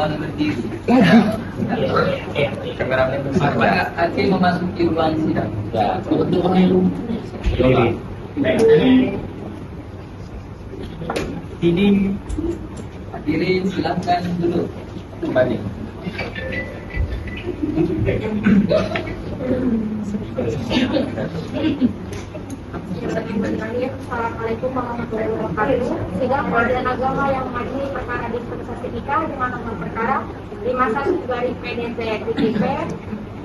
pemohon berdiri. Kameramen besar. Maka hakim memasuki ruang sidang. Ya, untuk orang yang berdiri. Ini Hadirin silakan duduk kembali. Assalamualaikum warahmatullahi wabarakatuh. Sidang Pengadilan Agama yang mengadili perkara dispensasi nikah dengan nomor perkara 51 garing PDP DJP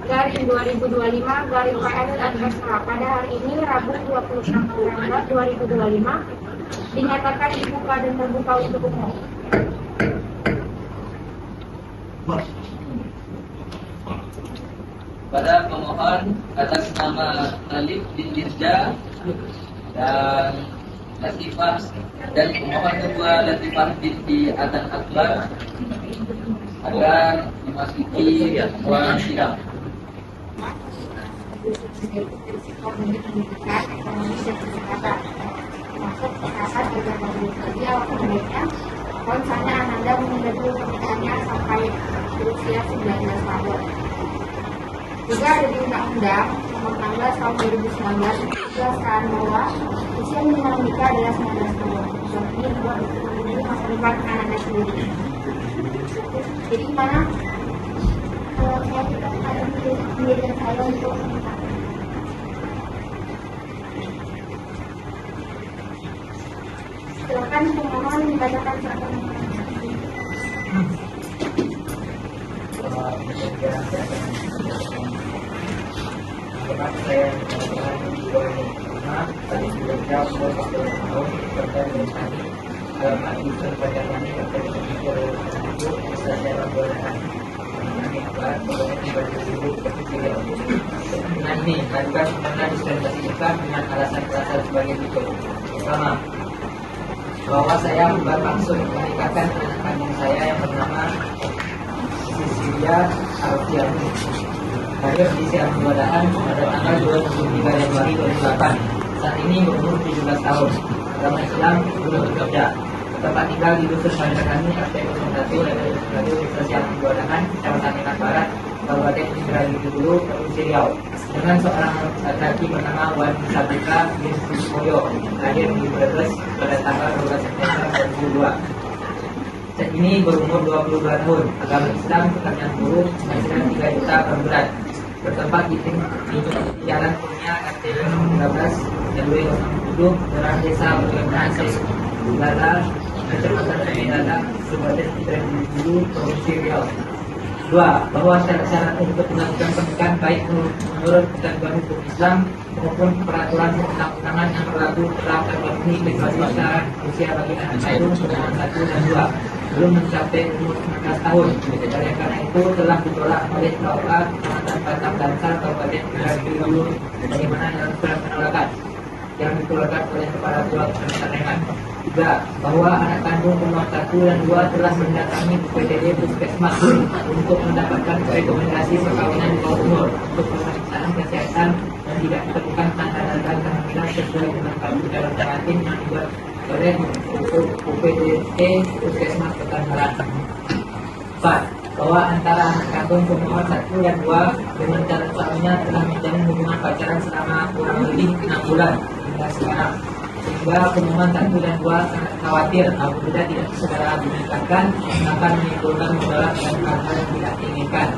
garing 2025 garing PN dan SH pada hari ini Rabu 26 November 2025 dinyatakan dibuka dan terbuka untuk umum. Pada pemohon atas nama Alif bin Dirja dan Latifah dan pemohon kedua Latifah binti Adan Akbar agar memasuki ruang sidang. Maksud kesehatan juga bagi kerja waktunya. Kalau misalnya Anda menunda dulu pernikahannya sampai berusia 19 tahun. Juga ada di Undang-Undang Nomor 16 Tahun 2019 menjelaskan bahwa usia minimal menikah adalah 19 tahun. Jadi buat masa depan anak Anda sendiri. Jadi gimana kalau saya tidak ada pendidikan saya untuk menikah? Silakan pemohon membacakan surat permohonan. Ini lakukan pembentukan dispensasi nikah dengan alasan-alasan sebagai berikut. Pertama, bahwa saya bermaksud menikahkan anak kandung saya yang bernama Sisilia Alfiani lahir di Siang Kewadaan pada tanggal 23 Januari 2008. Saat ini berumur 17 tahun. Agama Islam, belum bekerja. Tempat tinggal di Dusun Banjarkani, RT 01 RW 1 Desa Siang Kewadaan, Kecamatan Menak Barat, Kabupaten Indragiri Hulu, Provinsi Riau, dengan seorang laki-laki bernama Wan Sabika bin Susoyo, lahir di Brebes pada tanggal 12 September 2002. Saat ini berumur 22 tahun, agama Islam, pekerjaan buruh, penghasilan 3 juta per bulan. Bertempat di Jalan Kurnia RT 13 RW 07, Kelurahan Desa Berkenan Lala, Kecamatan Lala, Kabupaten Indragiri Hulu, Provinsi Riau. 2. Bahwa syarat-syarat untuk melakukan pernikahan baik menurut ketentuan hukum Islam maupun peraturan perundang-undangan yang berlaku telah terpenuhi kecuali syarat usia bagi anak kandung pemohon 1 dan 2 belum mencapai umur 19 tahun. Oleh karena itu telah ditolak oleh KUA Kecamatan Batang Dansar Kabupaten Indragiri Hulu bagaimana dalam surat penolakan yang dikeluarkan oleh kepala dua Kecamatan. 3. Bahwa anak kandung pemohon 1 dan 2 telah mendatangi PPD Puskesmas untuk mendapatkan rekomendasi perkawinan di bawah umur untuk pemeriksaan kesehatan dan tidak ditemukan tanda-tanda kehamilan sesuai dengan kalender dalam teratin yang dibuat oleh untuk UPDT Puskesmas Pekan Barat. 4. Bahwa antara anak kandung pemohon 1 dan 2 dengan calon suaminya telah menjalin hubungan pacaran selama kurang lebih 6 bulan hingga sekarang, sehingga pemohon 1 dan 2 sangat khawatir apabila tidak segera dinikahkan akan menimbulkan mudarat dan hal-hal yang tidak diinginkan.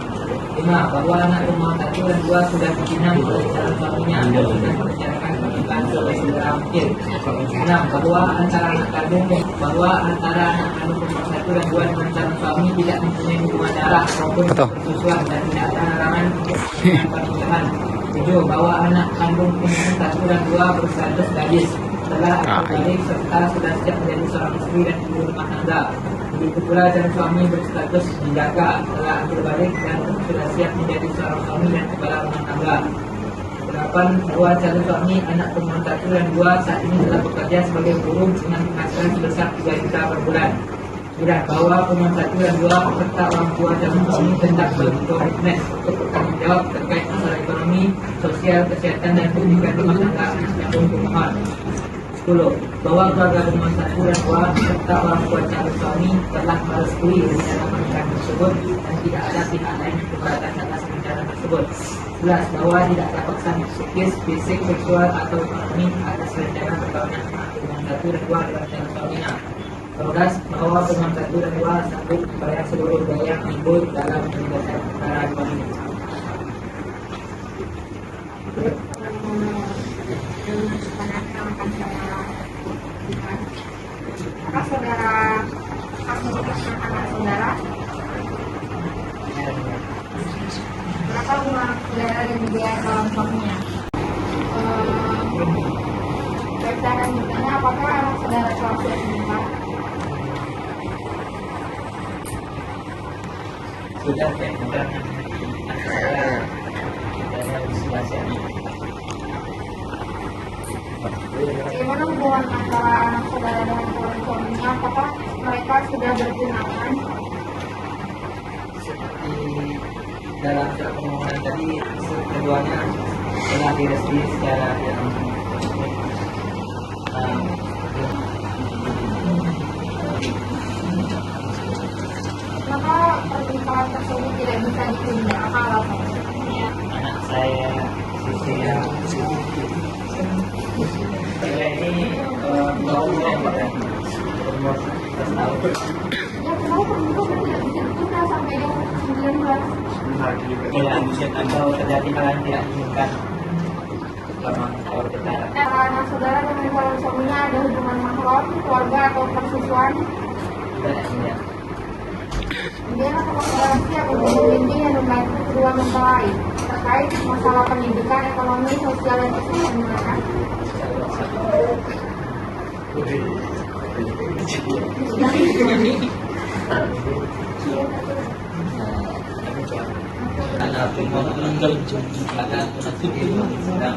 5. Bahwa anak pemohon 1 dan 2 sudah dipinang oleh calon suaminya dan sudah merencanakan pernikahan segera mungkin. 6. Bahwa antara anak kandung pemohon 1 dan 2 dengan calon suami tidak mempunyai hubungan darah maupun persusuan dan tidak ada larangan untuk pernikahan. 7. Bahwa anak kandung pemohon 1 dan 2 berstatus gadis setelah akad balik serta sudah siap menjadi seorang istri dan ibu rumah tangga. Begitu pula calon suami berstatus dijaga setelah akad balik dan sudah siap menjadi seorang suami dan kepala rumah tangga. 8. Bahwa calon suami anak pemohon 1 dan 2 saat ini telah bekerja sebagai buruh dengan penghasilan sebesar 3 juta per bulan. 9. Bahwa pemohon 1 dan 2 serta orang tua calon suami hendak berkomitmen untuk bertanggung jawab terkait masalah ekonomi, sosial, kesehatan dan pendidikan rumah tangga anak kandung pemohon. 10. Bahwa keluarga pemohon 1 dan 2 serta orang tua calon suami telah merestui rencana pernikahan tersebut dan tidak ada pihak lain yang keberatan atas rencana tersebut. 11. Bahwa tidak ada paksaan psikis, fisik, seksual atau ekonomi atas rencana perkawinan pemohon 1 dan 2 dengan calon suaminya. 12. Bahwa pemohon 1 dan 2 sanggup membayar seluruh biaya yang timbul dalam penyelesaian perkara 2 ini. Apakah saudara akan menikahkan anak saudara? Berapa rumah saudara dan juga calon suaminya? Rencana nikahnya apakah anak saudara telah siap menikah? Sudah saya Bagaimana hubungan antara anak saudara dengan calon suaminya? Apakah mereka sudah bertunangan? seperti dalam surat permohonan tadi, keduanya telah direstui secara yang Maka pernikahan tersebut tidak bisa ditunda. Apa alasannya? anak saya Sisilia ini umur 11 tahun. Ya, kenapa pernikahan tidak bisa ditunda sampai umur 19? Atau terjadi hal yang tidak diinginkan selama tahun perkara. Anak saudara dengan calon suaminya ada hubungan mahram, keluarga atau persusuan? Tidak ya. Kemudian apakah saudara siap untuk membimbing dan membantu kedua mempelai terkait masalah pendidikan, ekonomi, sosial, dan kesehatan? Karena pemohon meninggal akan sedang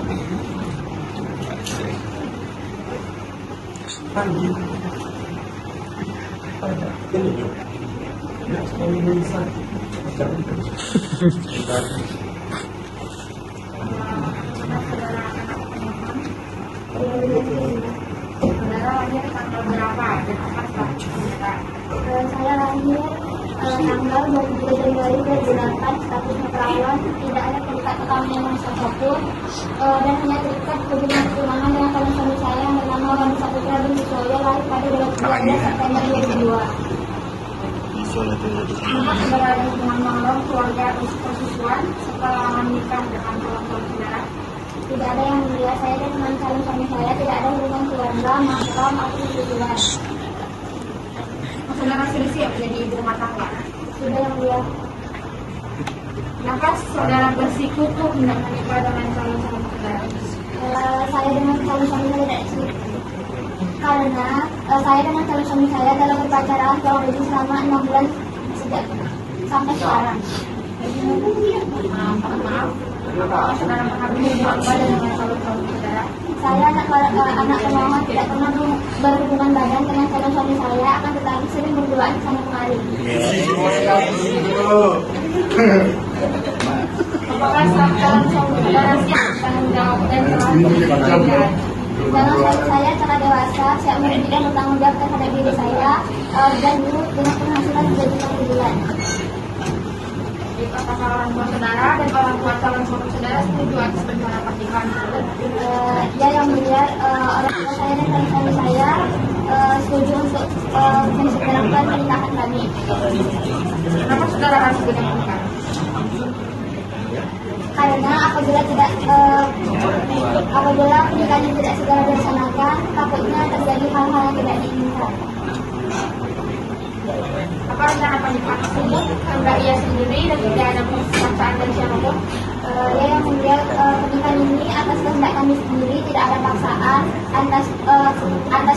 Saudara lahir tanggal berapa dan apa status saudara? Saya lahir tanggal 23 Januari 2008, statusnya perawan, tidak ada terikat perkawinan apapun, dan hanya terikat hubungan pertunangan dengan calon suami saya yang bernama Wandi Saputra bin Susoyo, lahir pada 12 September 2002. Apakah saudara ada hubungan mahram, keluarga atau persusuan setelah menikah dengan calon suami saudara? Tidak ada yang mulia, saya dan teman calon suami saya tidak ada hubungan keluarga, mahram atau persusuan. Saudara sudah siap jadi ibu rumah tangga? Sudah yang mulia. Kenapa saudara bersikukuh hendak menikah dengan calon suami saudara? Saya dengan calon suami saya tidak sulit karena saya dengan calon suami saya dalam berpacaran kurang lebih selama 6 bulan sejak sampai sekarang. Maaf, apakah saudara pernah berhubungan badan dengan calon suami saudara? Saya anak pemohon tidak pernah berhubungan badan dengan calon suami saya, akan tetapi sering berduaan sama kemari. Apakah calon suami saudara siap bertanggung jawab dan telah berkeluarga? Dalam saya telah dewasa, siap mendidik dan bertanggung jawab terhadap diri saya, dan dengan penghasilan 3 juta per bulan. Apakah orang tua saudara dan orang tua calon suami saudara setuju atas rencana pernikahan tersebut? Ya yang mulia, orang tua saya dan calon suami saya setuju untuk mensegerakan pernikahan kami. Kenapa saudara harus segera menikah? Karena apabila pernikahan tidak segera dilaksanakan, takutnya terjadi hal-hal yang tidak diinginkan. Apa rencana pernikahan tersebut hendak ia sendiri dan tidak ada paksaan dari siapapun? Ya yang mulia, pernikahan ini atas kehendak kami sendiri, tidak ada paksaan, atas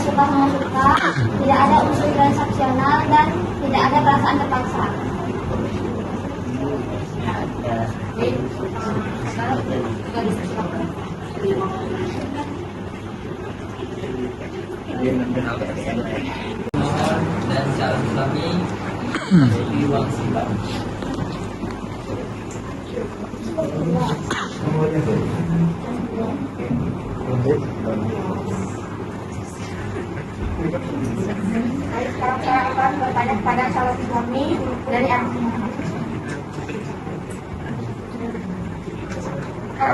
suka sama suka, tidak ada unsur transaksional dan tidak ada perasaan terpaksa. Baik, saudara sudah disiapkan. dan calon suami di ruang sidang.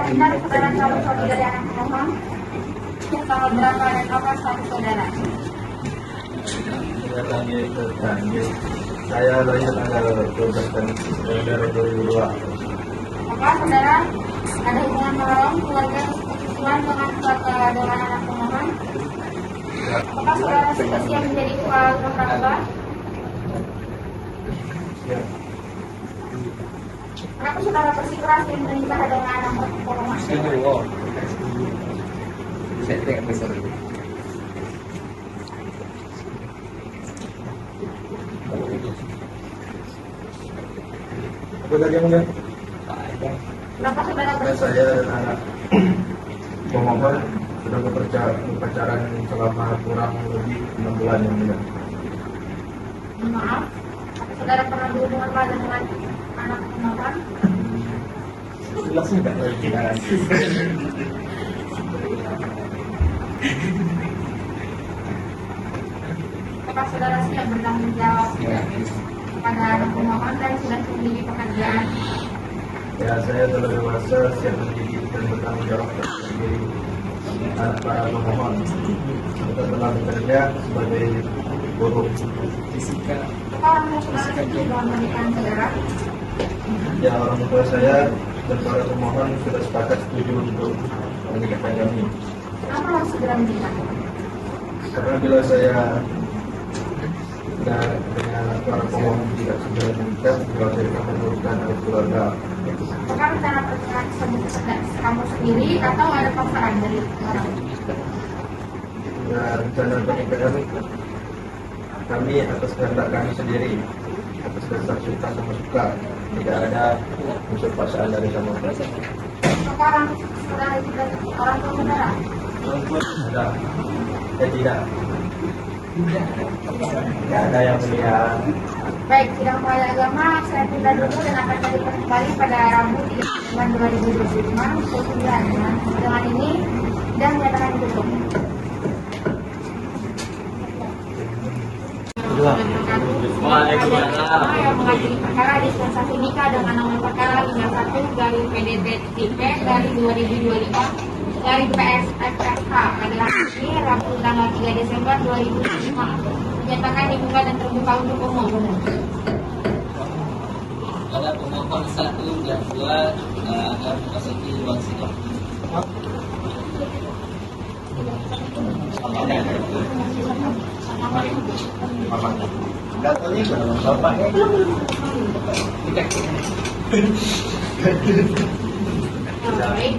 undang saudara calon suami dari anak pemohon tanggal berapa dan apa status saudara? Saya lahir tanggal 12 November 2002. Apa saudara ada hubungan mahram keluarga persetujuan dengan anak pemohon? Apakah saudara sudah siap menjadi orang tua? Ya. Kenapa saudara bersikeras dan menikah dengan anak pemohon? Saya tidak bisa. Apa tadi yang mulia? Kenapa saudara Saya bersikeras? dan anak pemohon sudah berpacaran selama kurang lebih 6 bulan yang mulia. Maaf, apa saudara pernah berhubungan badan dengan anak pemohon? Jelas enggak lagi kita. Apakah saudara siap bertanggung jawab pada anak pemohon dan sudah memiliki pekerjaan? Ya, saya telah dewasa, siap mendidik dan bertanggung jawab atas diri anak para pemohon. Kita telah bekerja sebagai guru. Apakah orang tua saudara setuju dalam pernikahan saudara? Ya, orang tua saya dan para pemohon sudah sepakat setuju untuk menikahkan kami. Kenapa harus segera menikah? Karena bila saya dan dengan para pemohon tidak segera menikah, keluarga akan merugikan keluarga. Apakah rencana pernikahan tersebut kamu sendiri atau ada paksaan dari orang? Ya, rencana pernikahan kami atas kehendak kami sendiri, atas dasar suka sama suka, tidak ada unsur paksaan dari sama sekali. Apakah orang saudara itu dari orang tua saudara? Ada, tidak. Tidak ada yang melihat. Baik, sidang pengadilan agama saya tunda dulu dan akan lanjutkan kembali pada Rabu 3 Desember 2025 pukul 9. Dengan ini dan menyatakan tutup. Waalaikumsalam. Yang mengadili perkara dispensasi nikah dengan nomor perkara 51 garing PDT IP dari 2025 dari PSFFH adalah ini Rabu tanggal 3 Desember 2005 dinyatakan dibuka dan terbuka untuk umum. Pada pemohon 1 dan 2 agar memasuki ruang sidang. Baik.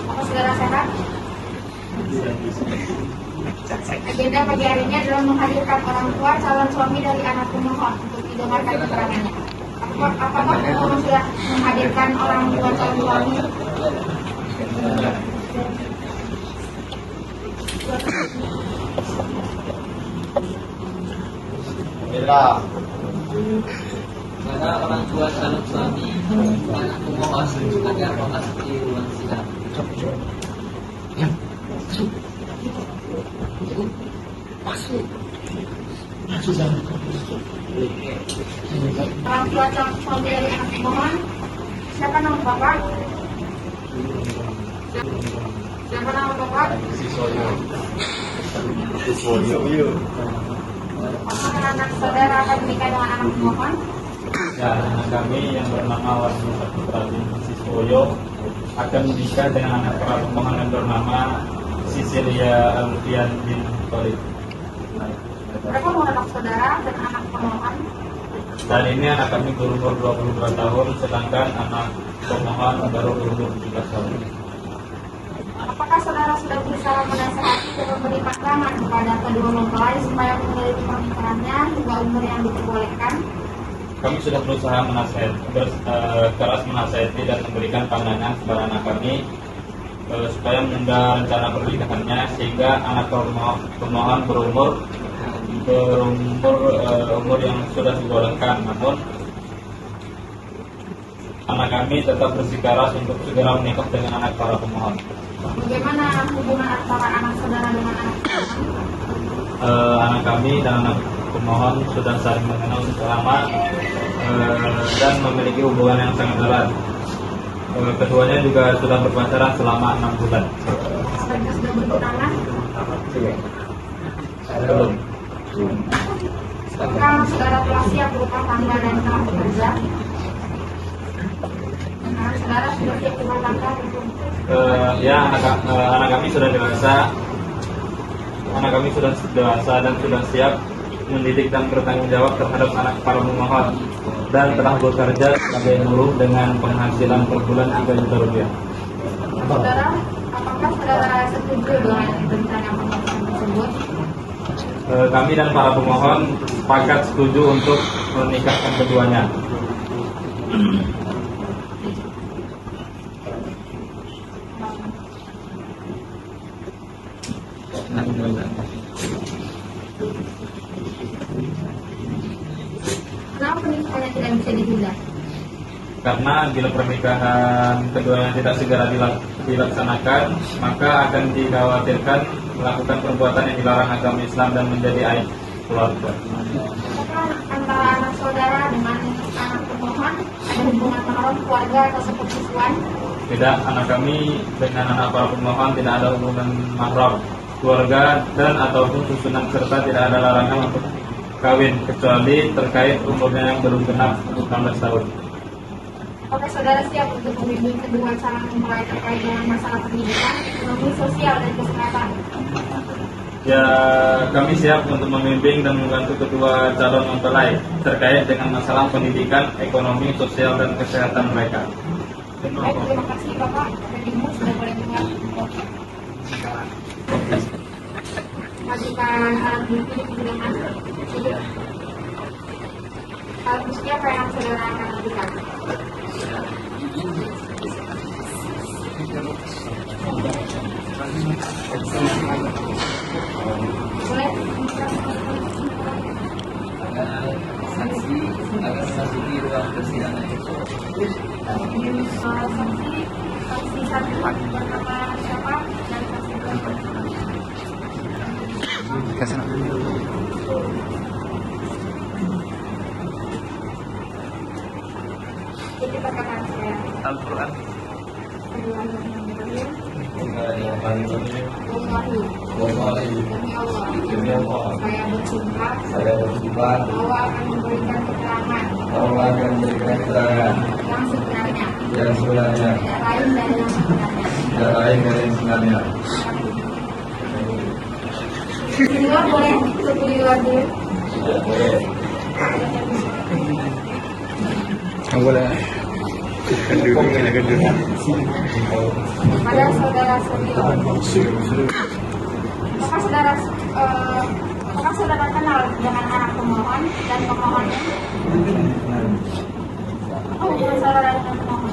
Apa saudara sehat? Agenda pagi hari ini adalah menghadirkan orang tua calon suami dari anak pemohon untuk didengarkan keterangannya. Apakah pemohon sudah menghadirkan orang tua calon suami? Bila Pada orang tua calon suami anak pemohon agar memasuki ruang sidang. Orang tua calon suami dari anak pemohon, siapa nama bapak? Siapa nama bapak? Apakah anak saudara akan menikah dengan anak pemohon? Ya, anak kami yang bernama Warsi Saputra bin Siswoyo akan menikah dengan anak para pemohon yang bernama Cecilia Alfian bin Khalid. Berapa umur anak saudara dan anak pemohon? Dan ini anak kami berumur 22 tahun, sedangkan anak pemohon baru berumur 17 tahun. Apakah saudara sudah berusaha menasihati dan memberi pandangan kepada kedua mempelai supaya meneliti pernikahannya hingga umur yang diperbolehkan? Kami sudah berusaha keras menasihati dan memberikan pandangan kepada anak kami supaya menunda rencana pernikahannya sehingga anak pemohon berumur yang sudah dibolehkan. Namun anak kami tetap bersikeras untuk segera menikah dengan anak para pemohon. Bagaimana hubungan antara anak saudara dengan anak pemohon? Anak kami dan anak pemohon sudah saling mengenal selama dan memiliki hubungan yang sangat erat. Keduanya juga sudah berpacaran selama 6 bulan. Mereka sudah bertunangan. Belum. Apakah saudara telah siap berumah tangga dan telah bekerja? Nah, saudara sudah siap berumah tangga belum? Ya, anak kami sudah dewasa. Anak kami sudah dewasa dan sudah siap mendidik dan bertanggung jawab terhadap anak para pemohon dan telah bekerja sebagai buruh dengan penghasilan per bulan 3 juta rupiah. Saudara, apakah saudara setuju dengan rencana pembangunan tersebut? Kami dan para pemohon sepakat setuju untuk menikahkan keduanya. Kenapa pernikahannya tidak bisa ditunda? Karena bila pernikahan keduanya tidak segera dilaksanakan, maka akan dikhawatirkan melakukan perbuatan yang dilarang agama Islam dan menjadi aib keluarga. Apakah antara anak saudara dengan anak pemohon ada hubungan mahram keluarga atau sepersusuan? Tidak, anak kami dengan anak para pemohon tidak ada hubungan mahram keluarga dan ataupun susunan serta tidak ada larangan untuk kawin kecuali terkait umurnya yang belum genap 18 tahun. Apakah saudara siap untuk membimbing kedua calon mempelai terkait dengan masalah pendidikan, ekonomi, sosial, dan kesehatan? Ya, kami siap untuk membimbing dan membantu kedua calon mempelai terkait dengan masalah pendidikan, ekonomi, sosial, dan kesehatan mereka. Baik, terima kasih Bapak. Ibu sudah boleh dengar. Majukan alat bukti di persidangan. Alat bukti apa yang saudara akan lakukan? Boleh? Saksi akan memasuki ruang persidangan. Saksi satu bernama siapa dan saksi dua bernama jadi perkataan saya. Al-Quran. Wallahi, demi Allah, saya bersumpah bahwa akan memberikan keterangan yang sebenarnya, tidak lain dari yang sebenarnya. Di luar boleh tutup di luar dulu. Pada saudara Suryo, apakah saudara kenal dengan anak pemohon dan pemohonnya? Oh, bukan saudara dengan pemohon.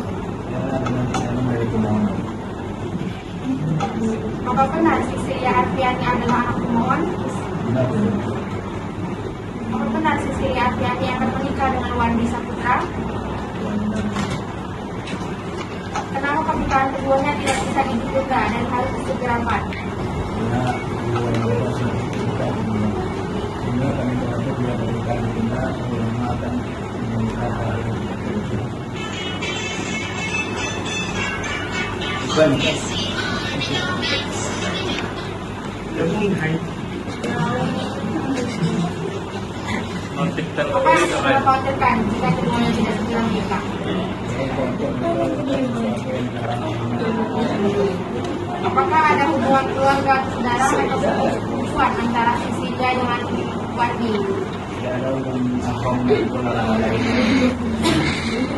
Apakah benar Sisilia Arfiani adalah anak pemohon? Apakah benar Sisilia Arfiani akan menikah dengan Wandi Saputra? Kenapa pernikahan keduanya tidak bisa ditunda dan harus disegerakan? Apa yang sudah khawatirkan jika keduanya tidak segera menikah? Apakah ada hubungan keluarga atau saudara atau perempuan antara Sisilia dengan Wandi?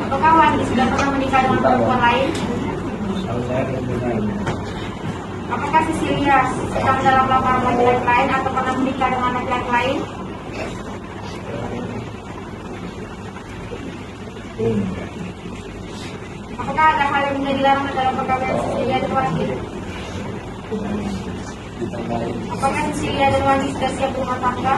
Apakah Wandi sudah pernah menikah dengan perempuan lain? Apakah Sisilia sedang dalam lamaran laki-laki lain atau pernah menikah dengan laki-laki lain? Apakah ada hal yang menjadi larangan dalam perkawinan Sisilia dan Wandi? Apakah Sisilia dan Wandi sudah siap berumah tangga?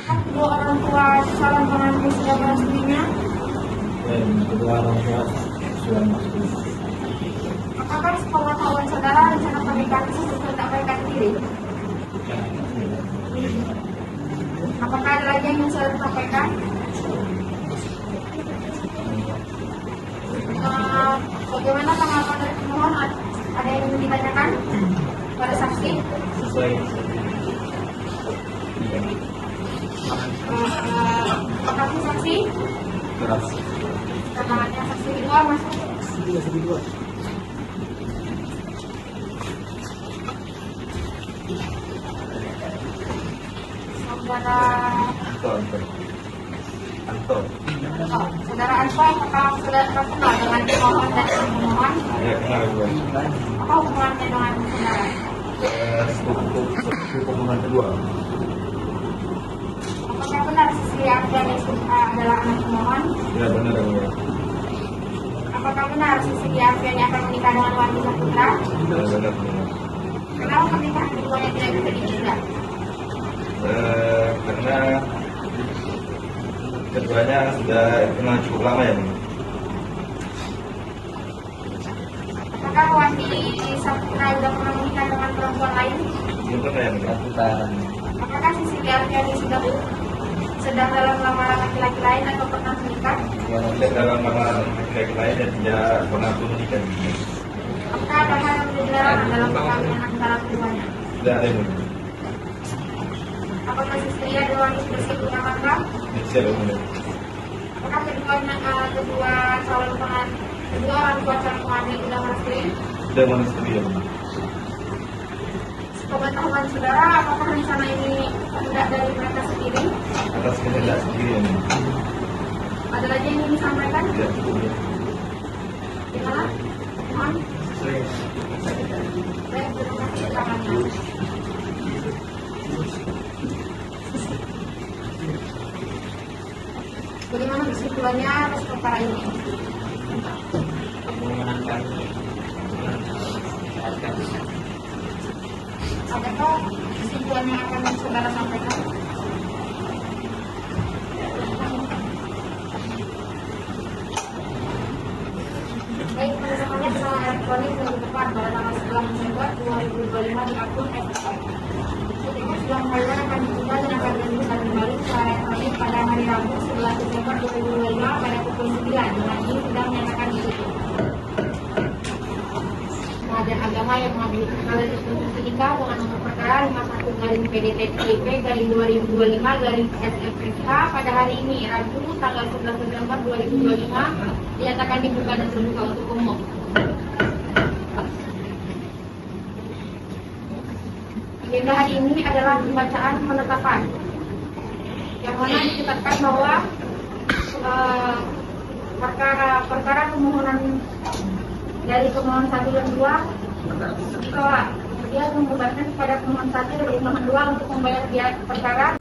Kedua orang tua calon pengantin sudah merestuinya? Apakah sepengetahuan saudara rencana pernikahan tersebut tidak mereka sendiri? Apakah ada lagi yang ingin saya sampaikan? Bagaimana tanggapan dari pemohon? Ada yang ingin ditanyakan pada saksi? Apakah saksi? Keterangannya saksi kedua masuk. Saudara Anton. Saudara Anto, apakah saudara kenal dengan pemohon dan pemohon? Ya, kenal gue. Apa hubungannya dengan saudara? Sepupu pemohon kedua. Apakah benar Sri Ardiani adalah anak pemohon? Ya, benar gue. Apakah benar Sri Ardiani akan menikah dengan Wandi Saputra? Ya, benar benar. Kenapa pernikahan keduanya tidak bisa ditunda? Karena keduanya sudah kenal cukup lama ya, Bang. Apakah Wandi Saputra sudah pernah menikah dengan perempuan lain? Belum pernah ya, Bang. Apakah Sri Ardiani sudah sedang dalam lamaran laki-laki lain atau pernah menikah? Tidak dalam lamaran laki-laki lain dan tidak pernah pun menikah. Apakah ada hal yang dilarang dalam perkawinan antara keduanya? Tidak ada, Bang. Apakah Sri Ardiani sudah siap punya anak? Siap, Bang. Apakah kedua orang tua calon pengantin sudah merestui? Sudah merestui ya, Bang. Pengetahuan saudara, apakah rencana ini tidak dari mereka sendiri? Atas kehendak sendiri ya, Bang. Ada lagi yang ingin disampaikan? Ya, cukup ya. Gimana? Mohon. Baik, terima kasih keterangannya. Bagaimana kesimpulannya atas perkara ini? Permohonan kami Adakah kesimpulan yang akan saudara sampaikan? Baik, pengesahannya secara elektronik minggu depan pada tanggal 11 Desember 2025 di akun FFM. Ketika sidang tahunan akan ditunda dan akan dilanjutkan kembali secara elektronik pada hari Rabu 11 Desember 2025 pada pukul 9 dengan ini sudah menyatakan ditutup. Pengadilan Agama yang mengambil perkara di Institusi Nikah dengan nomor perkara 51-PDT-IP-2025-SFSK pada hari ini Rabu tanggal 11 Desember 2025 dinyatakan dibuka dan terbuka untuk umum. Agenda hari ini adalah pembacaan penetapan yang mana ditetapkan bahwa perkara permohonan dari pemohon 1 dan 2 ditolak. Dia membebankan kepada pemohon 1 dan pemohon 2 untuk membayar biaya perkara.